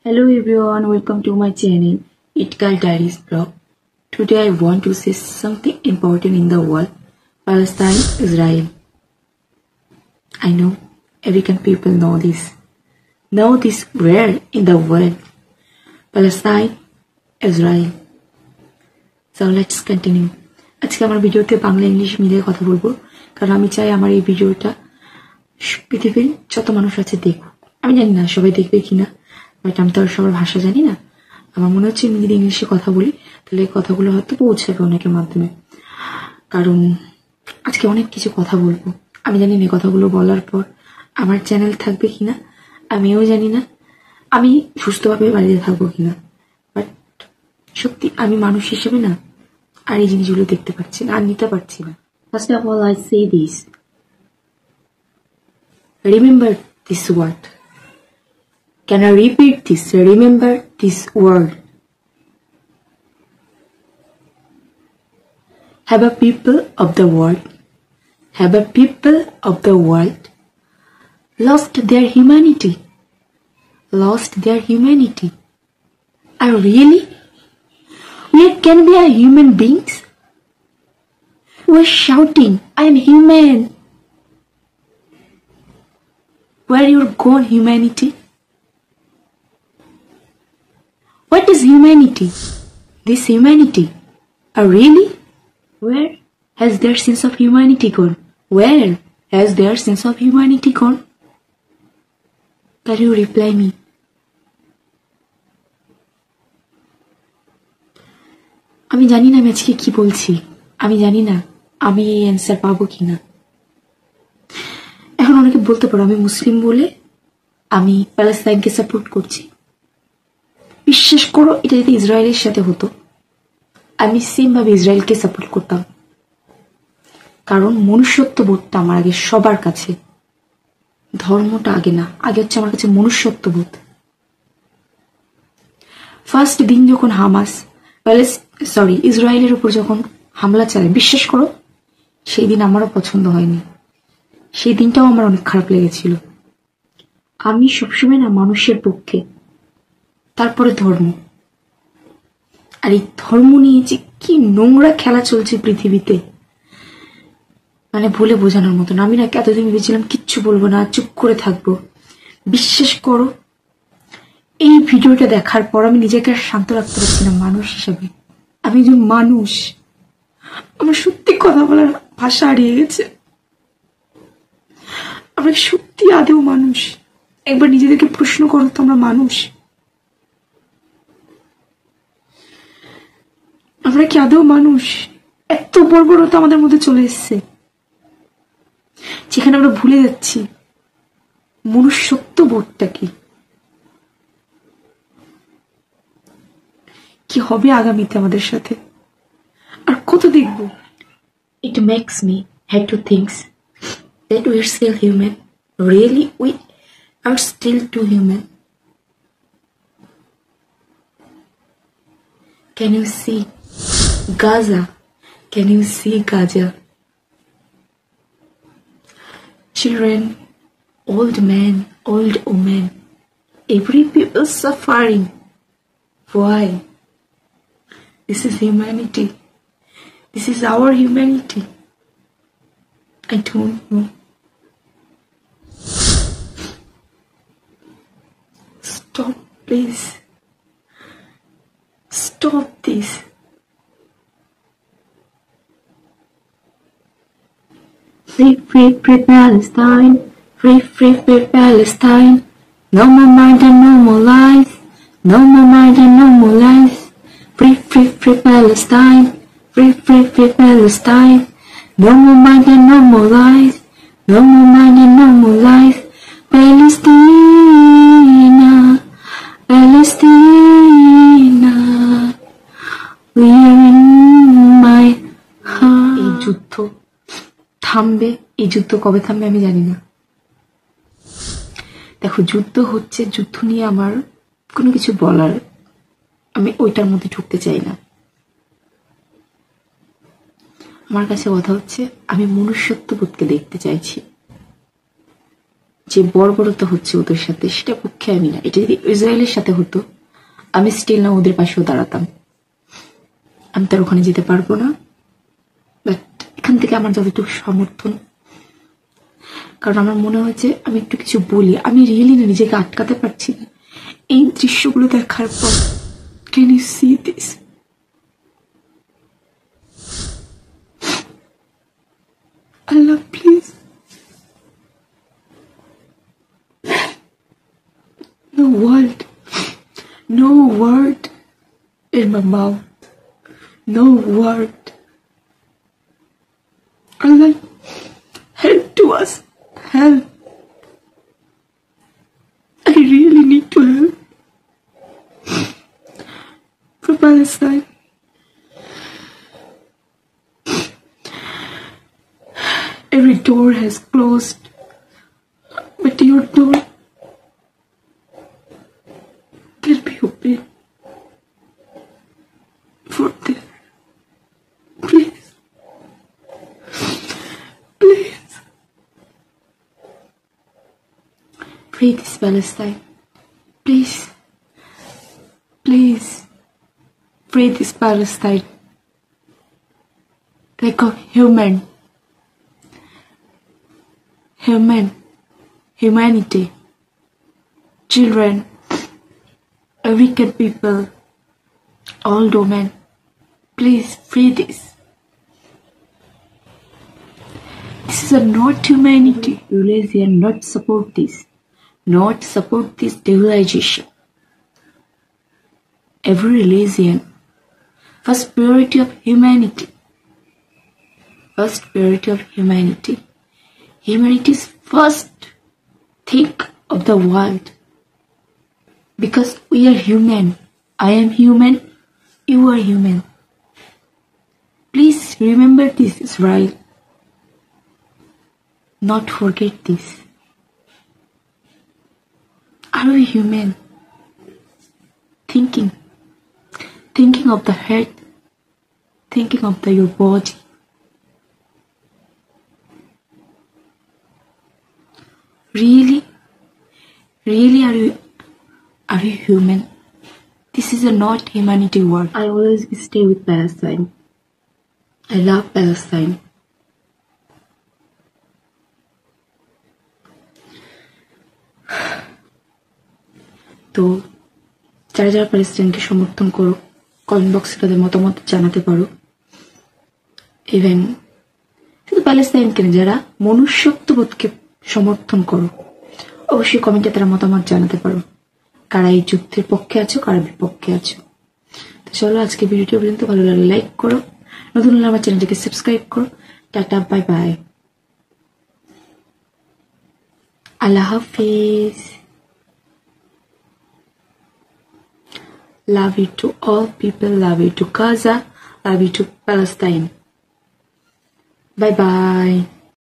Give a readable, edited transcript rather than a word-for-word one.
Hello everyone, welcome to my channel Itkal Diaries blog. Today I want to say something important in the world, Palestine, Israel. I know American people know this where in the world, Palestine, Israel. So let's continue. আজকে আমার ভিডিওতে Bangla English মিলিয়ে কথা বলবো, কারণ আমি চাই আমার এই ভিডিওটা পৃথিবীর যত মানুষ আছে দেখুক। আমি জানি না সবাই দেখবে কিনা, বাট আমি তো আর সবার ভাষা জানি না। আমার মনে হচ্ছে আমি যদি ইংলিশে কথা বলি তাহলে এই কথাগুলো হয়তো পৌঁছাবে অনেকের মাধ্যমে, কারণ আজকে অনেক কিছু কথা বলবো। আমি জানি না কথাগুলো বলার পর আমার চ্যানেল থাকবে কিনা, আমিও জানি না আমি সুস্থভাবে বাড়িতে থাকবো কিনা, বাট সত্যি আমি মানুষ হিসেবে না আর এই জিনিসগুলো দেখতে পাচ্ছি না, আর নিতে পারছি না। First of all I say this, remember this word. Can I repeat this? Remember this word. Have a people of the world lost their humanity. And really? We can be a human beings? We're shouting, I am human. Where your gone humanity? What is humanity? This humanity. Really? Where has their sense of humanity gone? Where has their sense of humanity gone? Can you reply me? আমি জানি না আমি আজকে কি বলছি, আমি জানি না আমি এই অ্যান্সার পাবো কিনা। এখন অনেকে বলতে পারো আমি মুসলিম বলে আমি প্যালেস্তাইনকে সাপোর্ট করছি। বিশ্বাস করো, এটা যদি ইসরায়েলের সাথে হতো আমি সেম ভাবে ইসরায়েলকে সাপোর্ট করতাম, কারণ মনুষ্যত্ব বোধটা আমার আগে সবার কাছে। ধর্মটা আগে না, আগে হচ্ছে আমার কাছে মনুষ্যত্ব বোধ। ফার্স্ট দিন যখন ইসরায়েলের উপর যখন হামলা চালায়, বিশ্বাস করো সেই দিন আমারও পছন্দ হয়নি, সেই দিনটাও আমার অনেক খারাপ লেগেছিল। আমি সবসময় না মানুষের পক্ষে, তারপরে ধর্ম। আর এই ধর্ম নিয়ে যে কি নোংরা খেলা চলছে পৃথিবীতে, মানে বলে বোঝানোর মতন। আমি না এতদিন ভেবেছিলাম কিচ্ছু বলবো না, চুপ করে থাকবো। বিশ্বাস করো এই ভিডিওটা দেখার পর আমি নিজেকে আর শান্ত রাখতে পারছি না মানুষ হিসেবে। আমি একজন মানুষ, আমার সত্যি কথা বলার ভাষা হারিয়ে গেছে। আমরা সত্যি আদৌ মানুষ? একবার নিজেদেরকে প্রশ্ন করো তো, আমরা মানুষ? আমরা কি আদৌ মানুষ? এত বর্বরতা আমাদের মধ্যে চলে এসছে, যেখানে আমরা ভুলে যাচ্ছি মনুষ্যত্ব বোধটা কি। কি হবে আগামীতে আমাদের সাথে, আর কত দেখব? It makes me have to think that we're still human. Really, we are still too human. Can you see Gaza? Can you see Gaza? Children, old men, old women, every people suffering. Why? This is humanity. This is our humanity. I don't know. Stop, please. Stop this. Free, free, free Palestine. Free, free, free Palestine. No more murder, no more lies. No more murder, no more lies. Free, free, free Palestine. Free, free, free Palestine. No more murder, no more lies. No more murder, no more lies. Palestina, Palestina. We are in my heart. এই যুদ্ধ থামবে, এই যুদ্ধ কবে থামবে আমি জানি না। দেখো যুদ্ধ হচ্ছে, যুদ্ধ নিয়ে আমার কোনো কিছু বলার, আমি ওইটার মধ্যে ঢুকতে চাই না। আমার কাছে কথা হচ্ছে আমি মনুষ্যত্ববোধকে দেখতে চাইছি, যে বর্বরতা হচ্ছে ওদের সাথে সেটা পক্ষে আমি না। এটা যদি ইসরায়েলের সাথে হতো আমি স্টিল না ওদের পাশেও দাঁড়াতাম। আমি তার ওখানে যেতে পারবো না, বাট এখান থেকে আমার যতটুকু সমর্থন, কারণ আমার মনে হয়েছে আমি একটু কিছু বলি, আমি রিয়েলি না নিজেকে আটকাতে পারছি না এই দৃশ্যগুলো দেখার পর। Can you see this? আল্লাহ please, no word in my mouth, no word. Allah, help to us, help. I really need to help for Palestine. Every door has closed, but your door can be open for them. Please, please, free this Palestine. Please, please, free this Palestine. Like a humanity, children, a wicked people, all domain. Please free this. This is not humanity. Religion not support this. Not support this civilization. Every religion, first priority of humanity. First priority of humanity. Humanity's first think of the world. Because we are human. I am human. You are human. Please remember this, Israel. Not forget this. Are we human? Thinking of the head. Thinking of your body. Really are you human? This is a not humanity word. I always stay with Palestine. I love Palestine. তো যারা যারা প্যালেস্টাইনকে সমর্থন করো comment বক্সে তাদের মতামত জানাতে পারো। ইভেন শুধু প্যালেস্টাইন কেন, যারা মনুষ্যত্ববোধকে সমর্থন করো অবশ্যই কমেন্টে তারা মতামত জানাতে পারো, কারা এই যুদ্ধের পক্ষে আছো, কারা বিপক্ষে আছো। তো চলো আজকে ভিডিওটি পর্যন্ত, ভালো লাগলে লাইক করো, নতুন হলে আমার চ্যানেলটিকে সাবস্ক্রাইব করো। Tata, bye bye, Allah Hafiz. Love you to all people, love you to Gaza, love you to Palestine. Bye bye.